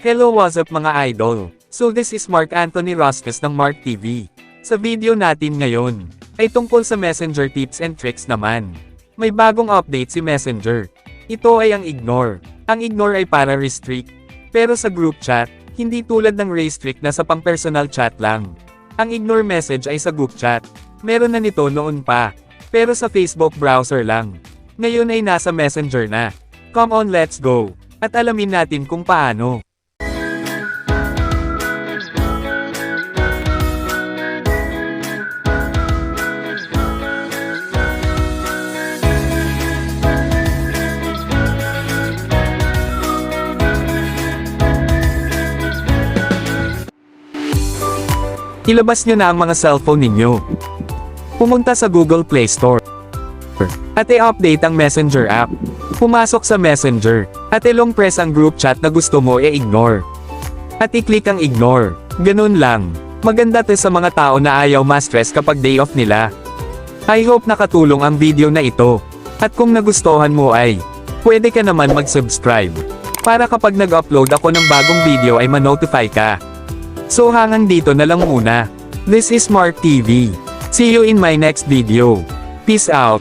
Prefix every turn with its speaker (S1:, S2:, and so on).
S1: Hello, what's up mga idol? So this is Mark Anthony Rascas ng Mark TV. Sa video natin ngayon, ay tungkol sa Messenger tips and tricks naman. May bagong update si Messenger. Ito ay ang ignore. Ang ignore ay para restrict. Pero sa group chat, hindi tulad ng restrict na sa pang-personal chat lang. Ang ignore message ay sa group chat. Meron na nito noon pa. Pero sa Facebook browser lang. Ngayon ay nasa Messenger na. Come on, let's go. At alamin natin kung paano. Ilabas nyo na ang mga cellphone ninyo. Pumunta sa Google Play Store. At i-update ang Messenger app. Pumasok sa Messenger. At i-long press ang group chat na gusto mo i-ignore. At i-click ang ignore. Ganun lang. Maganda to sa mga tao na ayaw ma-stress kapag day off nila. I hope nakatulong ang video na ito. At kung nagustuhan mo ay, pwede ka naman mag-subscribe. Para kapag nag-upload ako ng bagong video ay ma-notify ka. So hanggang dito na lang muna. This is Mark TV. See you in my next video. Peace out.